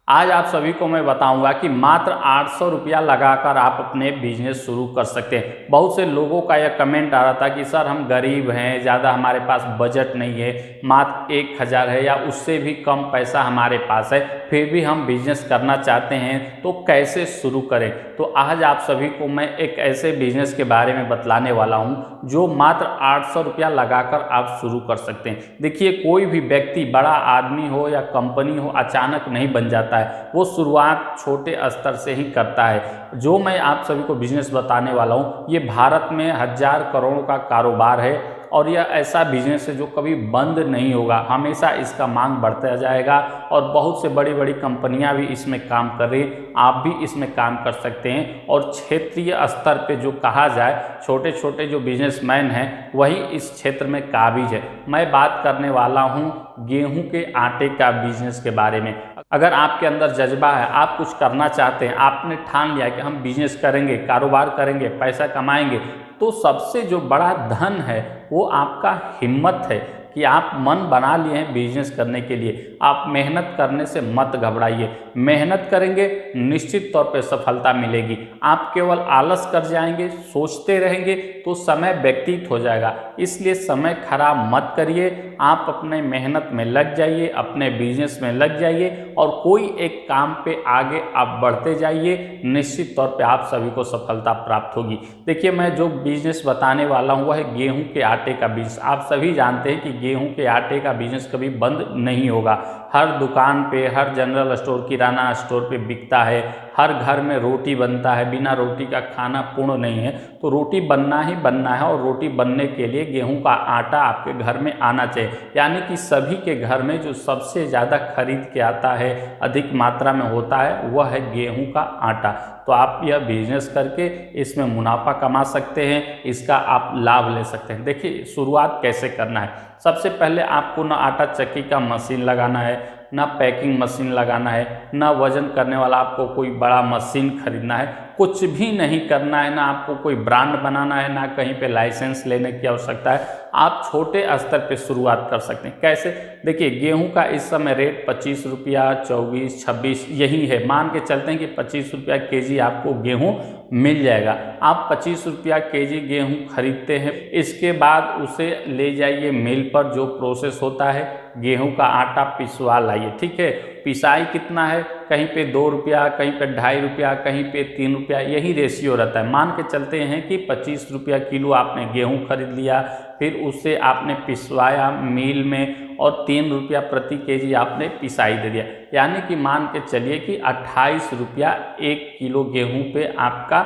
आज आप सभी को मैं बताऊंगा कि मात्र 800 रुपया लगाकर आप अपने बिजनेस शुरू कर सकते हैं। बहुत से लोगों का यह कमेंट आ रहा था कि सर हम गरीब हैं, ज़्यादा हमारे पास बजट नहीं है, मात्र 1000 है या उससे भी कम पैसा हमारे पास है, फिर भी हम बिजनेस करना चाहते हैं, तो कैसे शुरू करें। तो आज आप सभी को मैं एक ऐसे बिजनेस के बारे में बतलाने वाला हूँ जो मात्र 800 रुपया लगाकर आप शुरू कर सकते हैं। देखिए, कोई भी व्यक्ति, बड़ा आदमी हो या कंपनी हो, अचानक नहीं बन जाता है, वो शुरुआत छोटे स्तर से ही करता है। जो मैं आप सभी को बिजनेस बताने वाला हूँ, ये भारत में 1000 करोड़ का कारोबार है और यह ऐसा बिजनेस है जो कभी बंद नहीं होगा, हमेशा इसका मांग बढ़ता जाएगा और बहुत से बड़ी बड़ी कंपनियां भी इसमें काम कर रही हैं। आप भी इसमें काम कर सकते हैं और क्षेत्रीय स्तर पे जो कहा जाए, छोटे छोटे जो बिजनेसमैन हैं वही इस क्षेत्र में काबिज है। मैं बात करने वाला हूं गेहूं के आटे का बिजनेस के बारे में। अगर आपके अंदर जज्बा है, आप कुछ करना चाहते हैं, आपने ठान लिया कि हम बिजनेस करेंगे, कारोबार करेंगे, पैसा कमाएंगे, तो सबसे जो बड़ा धन है वो आपका हिम्मत है कि आप मन बना लिए हैं बिजनेस करने के लिए। आप मेहनत करने से मत घबराइए, मेहनत करेंगे निश्चित तौर पे सफलता मिलेगी। आप केवल आलस कर जाएंगे, सोचते रहेंगे तो समय व्यतीत हो जाएगा, इसलिए समय खराब मत करिए। आप अपने मेहनत में लग जाइए, अपने बिजनेस में लग जाइए और कोई एक काम पे आगे आप बढ़ते जाइए, निश्चित तौर पे आप सभी को सफलता प्राप्त होगी। देखिए, मैं जो बिजनेस बताने वाला हूँ वह है गेहूं के आटे का बिजनेस। आप सभी जानते हैं कि गेहूं के आटे का बिजनेस कभी बंद नहीं होगा। हर दुकान पे, हर जनरल स्टोर, किराना स्टोर पे बिकता है। हर घर में रोटी बनता है, बिना रोटी का खाना पूर्ण नहीं है, तो रोटी बनना ही बनना है और रोटी बनने के लिए गेहूं का आटा आपके घर में आना चाहिए। यानी कि सभी के घर में जो सबसे ज़्यादा खरीद के आता है, अधिक मात्रा में होता है, वह है गेहूं का आटा। तो आप यह बिजनेस करके इसमें मुनाफा कमा सकते हैं, इसका आप लाभ ले सकते हैं। देखिए, शुरुआत कैसे करना है। सबसे पहले आपको ना आटा चक्की का मशीन लगाना है, ना पैकिंग मशीन लगाना है, ना वजन करने वाला आपको कोई बड़ा मशीन खरीदना है, कुछ भी नहीं करना है। ना आपको कोई ब्रांड बनाना है, ना कहीं पे लाइसेंस लेने की आवश्यकता है। आप छोटे स्तर पे शुरुआत कर सकते हैं। कैसे? देखिए, गेहूं का इस समय रेट 25 रुपया, 24, 26 यही है। मान के चलते हैं कि 25 रुपया केजी आपको गेहूं मिल जाएगा। आप 25 रुपया केजी गेहूं खरीदते हैं, इसके बाद उसे ले जाइए मिल पर, जो प्रोसेस होता है, गेहूं का आटा पिसवा लाइए। ठीक है, पिसाई कितना है? कहीं पे 2 रुपया, कहीं पे 2.5 रुपया, कहीं पे 3 रुपया, यही रेशियो रहता है। मान के चलते हैं कि 25 रुपया किलो आपने गेहूं खरीद लिया, फिर उसे आपने पिसवाया मिल में और 3 रुपया प्रति केजी आपने पिसाई दे दिया। यानी कि मान के चलिए कि 28 रुपया 1 किलो गेहूं पे आपका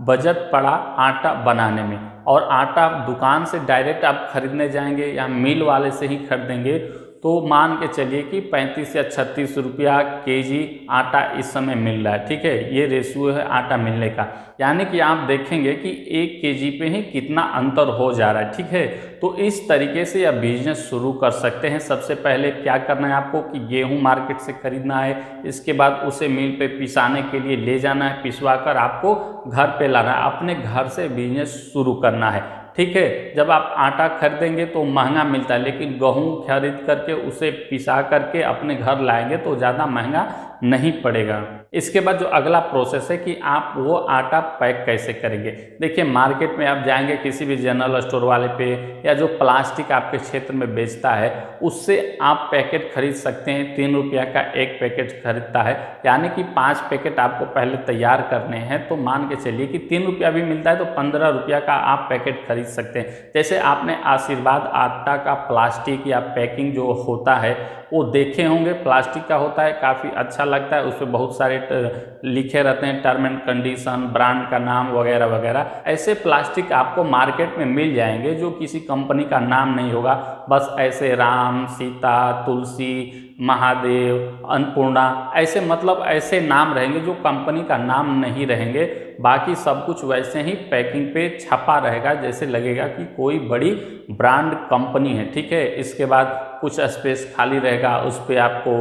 बजट पड़ा आटा बनाने में। और आटा दुकान से डायरेक्ट आप खरीदने जाएंगे या मिल वाले से ही खरीदेंगे तो मान के चलिए कि 35 या 36 रुपया केजी आटा इस समय मिल रहा है। ठीक है, ये रेशियो है आटा मिलने का। यानी कि आप देखेंगे कि 1 केजी पे ही कितना अंतर हो जा रहा है। ठीक है, तो इस तरीके से यह बिजनेस शुरू कर सकते हैं। सबसे पहले क्या करना है आपको कि गेहूं मार्केट से खरीदना है, इसके बाद उसे मिल पे पिसाने के लिए ले जाना है, पिसवा कर आपको घर पे लाना है, अपने घर से बिजनेस शुरू करना है। ठीक है, जब आप आटा खरीदेंगे तो महंगा मिलता है, लेकिन गेहूं खरीद करके उसे पिसा करके अपने घर लाएंगे तो ज़्यादा महंगा नहीं पड़ेगा। इसके बाद जो अगला प्रोसेस है कि आप वो आटा पैक कैसे करेंगे। देखिए, मार्केट में आप जाएंगे किसी भी जनरल स्टोर वाले पे या जो प्लास्टिक आपके क्षेत्र में बेचता है, उससे आप पैकेट खरीद सकते हैं। 3 रुपया का एक पैकेट खरीदता है, यानी कि 5 पैकेट आपको पहले तैयार करने हैं। तो मान के चलिए कि 3 रुपया भी मिलता है तो 15 रुपया का आप पैकेट खरीद सकते हैं। जैसे आपने आशीर्वाद आटा का प्लास्टिक या पैकिंग जो होता है वो देखे होंगे, प्लास्टिक का होता है, काफ़ी अच्छा लगता है। उस पर बहुत सारे लिखे रहते हैं टर्म एंड कंडीशन, ब्रांड का नाम वगैरह वगैरह। ऐसे प्लास्टिक आपको मार्केट में मिल जाएंगे जो किसी कंपनी का नाम नहीं होगा, बस ऐसे राम, सीता, तुलसी, महादेव, अन्नपूर्णा, ऐसे मतलब ऐसे नाम रहेंगे जो कंपनी का नाम नहीं रहेंगे। बाकी सब कुछ वैसे ही पैकिंग पे छपा रहेगा, जैसे लगेगा कि कोई बड़ी ब्रांड कंपनी है। ठीक है, इसके बाद कुछ स्पेस खाली रहेगा, उस पर आपको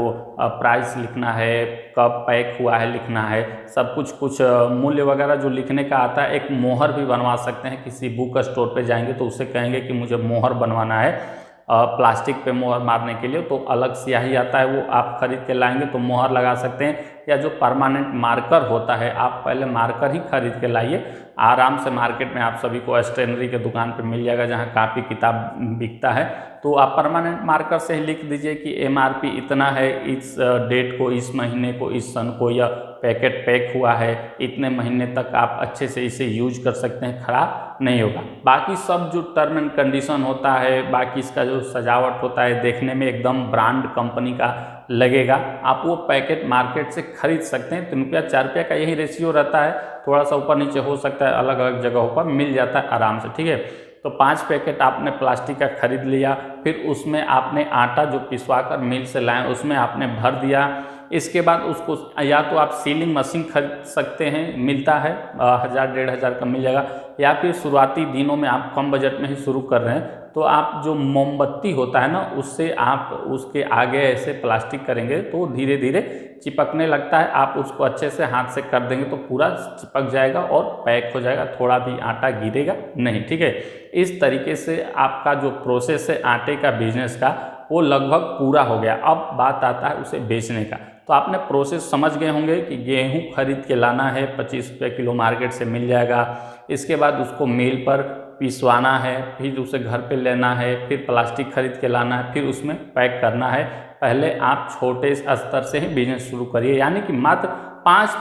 प्राइस लिखना है, कब पैक हुआ है लिखना है, सब कुछ मूल्य वगैरह जो लिखने का आता है। एक मोहर भी बनवा सकते हैं, किसी बुक स्टोर पे जाएंगे तो उससे कहेंगे कि मुझे मोहर बनवाना है, प्लास्टिक पे मोहर मारने के लिए, तो अलग स्याही आता है, वो आप खरीद के लाएंगे तो मोहर लगा सकते हैं। या जो परमानेंट मार्कर होता है, आप पहले मार्कर ही खरीद के लाइए। आराम से मार्केट में आप सभी को स्टेशनरी के दुकान पे मिल जाएगा, जहाँ कापी किताब बिकता है। तो आप परमानेंट मार्कर से ही लिख दीजिए कि MRP इतना है, इस डेट को, इस महीने को, इस सन को यह पैकेट पैक हुआ है, इतने महीने तक आप अच्छे से इसे यूज कर सकते हैं, खराब नहीं होगा। बाकी सब जो टर्म एंड कंडीशन होता है, बाकी इसका जो सजावट होता है, देखने में एकदम ब्रांड कंपनी का लगेगा। आप वो पैकेट मार्केट से खरीद सकते हैं। 3 रुपया 4 रुपया का यही रेशियो रहता है, थोड़ा सा ऊपर नीचे हो सकता है, अलग अलग जगहों पर मिल जाता है आराम से, ठीक है। तो 5 पैकेट आपने प्लास्टिक का खरीद लिया, फिर उसमें आपने आटा जो पिसवा कर मिल से लाएं उसमें आपने भर दिया। इसके बाद उसको या तो आप सीलिंग मशीन खरीद सकते हैं, मिलता है 1000-1500 का मिल जाएगा। या फिर शुरुआती दिनों में आप कम बजट में ही शुरू कर रहे हैं तो आप जो मोमबत्ती होता है ना, उससे आप उसके आगे ऐसे प्लास्टिक करेंगे तो धीरे धीरे चिपकने लगता है। आप उसको अच्छे से हाथ से कर देंगे तो पूरा चिपक जाएगा और पैक हो जाएगा, थोड़ा भी आटा गिरेगा नहीं, ठीक है। इस तरीके से आपका जो प्रोसेस है आटे का बिजनेस का, वो लगभग पूरा हो गया। अब बात आता है उसे बेचने का। तो आपने प्रोसेस समझ गए होंगे कि गेहूं खरीद के लाना है, 25 रुपये किलो मार्केट से मिल जाएगा। इसके बाद उसको मिल पर पिसवाना है, फिर उसे घर पे लेना है, फिर प्लास्टिक खरीद के लाना है, फिर उसमें पैक करना है। पहले आप छोटे स्तर से ही बिजनेस शुरू करिए, यानी कि मात्र 5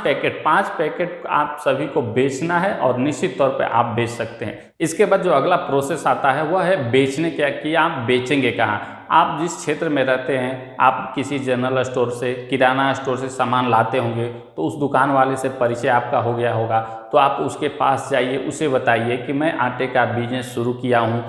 पैकेट आप सभी को बेचना है और निश्चित तौर पे आप बेच सकते हैं। इसके बाद जो अगला प्रोसेस आता है वह है बेचने क्या, कि आप बेचेंगे कहाँ। आप जिस क्षेत्र में रहते हैं, आप किसी जनरल स्टोर से, किराना स्टोर से सामान लाते होंगे तो उस दुकान वाले से परिचय आपका हो गया होगा, तो आप उसके पास जाइए, उसे बताइए कि मैं आटे का बिजनेस शुरू किया हूँ,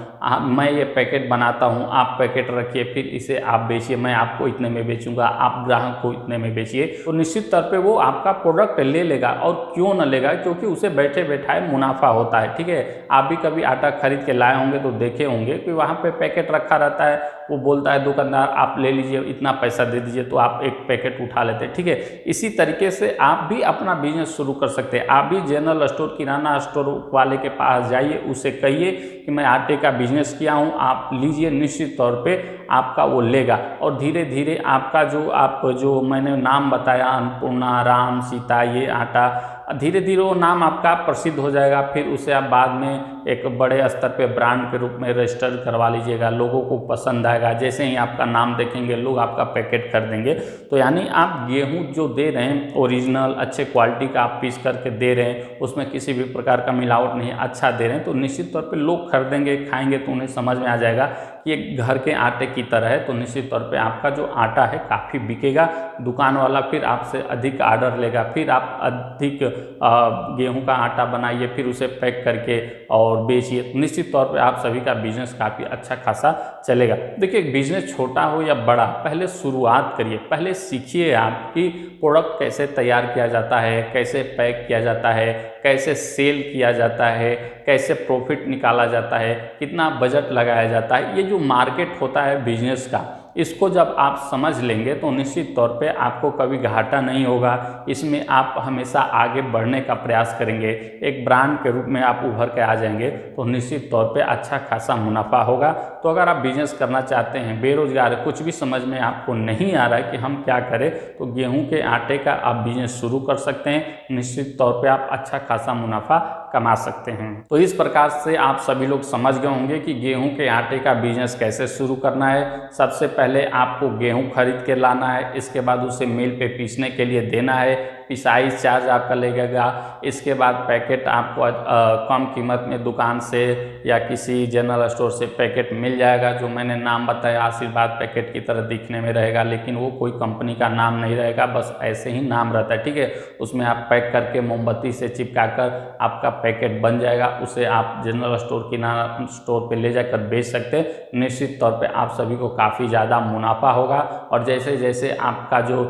मैं ये पैकेट बनाता हूँ, आप पैकेट रखिए, फिर इसे आप बेचिए, मैं आपको इतने में बेचूंगा, आप ग्राहक को इतने में बेचिए। तो निश्चित तौर पे वो आपका प्रोडक्ट ले लेगा। और क्यों न लेगा, क्योंकि उसे बैठे बैठाए मुनाफा होता है, ठीक है। आप भी कभी आटा खरीद के लाए होंगे तो देखे होंगे कि वहाँ पे पैकेट रखा रहता है, वो बोलता है दुकानदार आप ले लीजिए, इतना पैसा दे दीजिए, तो आप एक पैकेट उठा लेते हैं, ठीक है। इसी तरीके से आप भी अपना बिजनेस शुरू कर सकते हैं। आप भी जनरल स्टोर, किराना स्टोर वाले के पास जाइए, उसे कहिए कि मैं आटे का बिजनेस किया हूँ, आप लीजिए, निश्चित तौर पे आपका वो लेगा। और धीरे धीरे आपका जो मैंने नाम बताया, अन्नपूर्णा, राम, सीता, ये आटा, धीरे धीरे वो नाम आपका प्रसिद्ध हो जाएगा। फिर उसे आप बाद में एक बड़े स्तर पे ब्रांड के रूप में रजिस्टर करवा लीजिएगा, लोगों को पसंद आएगा। जैसे ही आपका नाम देखेंगे लोग आपका पैकेट खरीदेंगे। तो यानी आप गेहूं जो दे रहे हैं ओरिजिनल अच्छे क्वालिटी का आप पीस करके दे रहे हैं, उसमें किसी भी प्रकार का मिलावट नहीं, अच्छा दे रहे हैं, तो निश्चित तौर पे लोग खरीदेंगे, खाएंगे, तो उन्हें समझ में आ जाएगा कि ये घर के आटे की तरह है। तो निश्चित तौर पे आपका जो आटा है काफ़ी बिकेगा, दुकान वाला फिर आपसे अधिक आर्डर लेगा, फिर आप अधिक गेहूं का आटा बनाइए, फिर उसे पैक करके और बेचिए। निश्चित तौर पे आप सभी का बिजनेस काफ़ी अच्छा खासा चलेगा। देखिए, बिजनेस छोटा हो या बड़ा, पहले शुरुआत करिए, पहले सीखिए आप कि प्रोडक्ट कैसे तैयार किया जाता है, कैसे पैक किया जाता है, कैसे सेल किया जाता है, कैसे प्रॉफिट निकाला जाता है, कितना बजट लगाया जाता है। ये जो मार्केट होता है बिजनेस का, इसको जब आप समझ लेंगे तो निश्चित तौर पे आपको कभी घाटा नहीं होगा। इसमें आप हमेशा आगे बढ़ने का प्रयास करेंगे, एक ब्रांड के रूप में आप उभर के आ जाएंगे, तो निश्चित तौर पे अच्छा खासा मुनाफा होगा। तो अगर आप बिजनेस करना चाहते हैं, बेरोजगार, कुछ भी समझ में आपको नहीं आ रहा है कि हम क्या करें, तो गेहूं के आटे का आप बिजनेस शुरू कर सकते हैं। निश्चित तौर पे आप अच्छा खासा मुनाफा कमा सकते हैं। तो इस प्रकार से आप सभी लोग समझ गए होंगे कि गेहूं के आटे का बिजनेस कैसे शुरू करना है। सबसे पहले आपको गेहूं खरीद के लाना है, इसके बाद उसे मिल पे पीसने के लिए देना है, पिसाई चार्ज आपका लगेगा। इसके बाद पैकेट आपको कम कीमत में दुकान से या किसी जनरल स्टोर से पैकेट मिल जाएगा, जो मैंने नाम बताया आशीर्वाद पैकेट की तरह दिखने में रहेगा, लेकिन वो कोई कंपनी का नाम नहीं रहेगा, बस ऐसे ही नाम रहता है, ठीक है। उसमें आप पैक करके मोमबत्ती से चिपका कर आपका पैकेट बन जाएगा, उसे आप जनरल स्टोर, किराना स्टोर पे ले जाकर बेच सकते हैं। निश्चित तौर पे आप सभी को काफ़ी ज़्यादा मुनाफा होगा। और जैसे जैसे आपका जो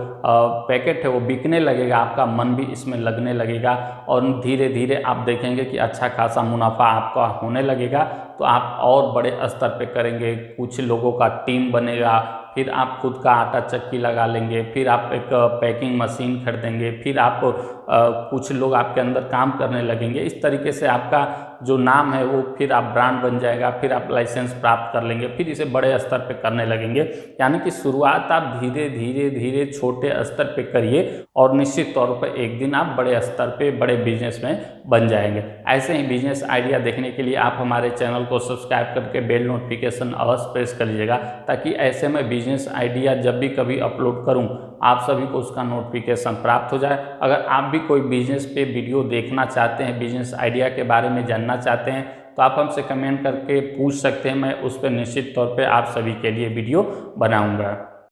पैकेट है वो बिकने लगेगा, आपका मन भी इसमें लगने लगेगा और धीरे धीरे आप देखेंगे कि अच्छा खासा मुनाफा आपका होने लगेगा। तो आप और बड़े स्तर पे करेंगे, कुछ लोगों का टीम बनेगा, फिर आप खुद का आटा चक्की लगा लेंगे, फिर आप एक पैकिंग मशीन खरीदेंगे, फिर आप कुछ लोग आपके अंदर काम करने लगेंगे। इस तरीके से आपका जो नाम है वो फिर आप ब्रांड बन जाएगा, फिर आप लाइसेंस प्राप्त कर लेंगे, फिर इसे बड़े स्तर पे करने लगेंगे। यानी कि शुरुआत आप धीरे धीरे धीरे छोटे स्तर पे करिए और निश्चित तौर पर एक दिन आप बड़े स्तर पे बड़े बिजनेस में बन जाएंगे। ऐसे ही बिजनेस आइडिया देखने के लिए आप हमारे चैनल को सब्सक्राइब करके बेल नोटिफिकेशन अवश्य प्रेस कर लीजिएगा, ताकि ऐसे में बिजनेस आइडिया जब भी कभी अपलोड करूं आप सभी को उसका नोटिफिकेशन प्राप्त हो जाए। अगर आप भी कोई बिजनेस पे वीडियो देखना चाहते हैं, बिजनेस आइडिया के बारे में जानना चाहते हैं, तो आप हमसे कमेंट करके पूछ सकते हैं। मैं उस पर निश्चित तौर पे आप सभी के लिए वीडियो बनाऊंगा।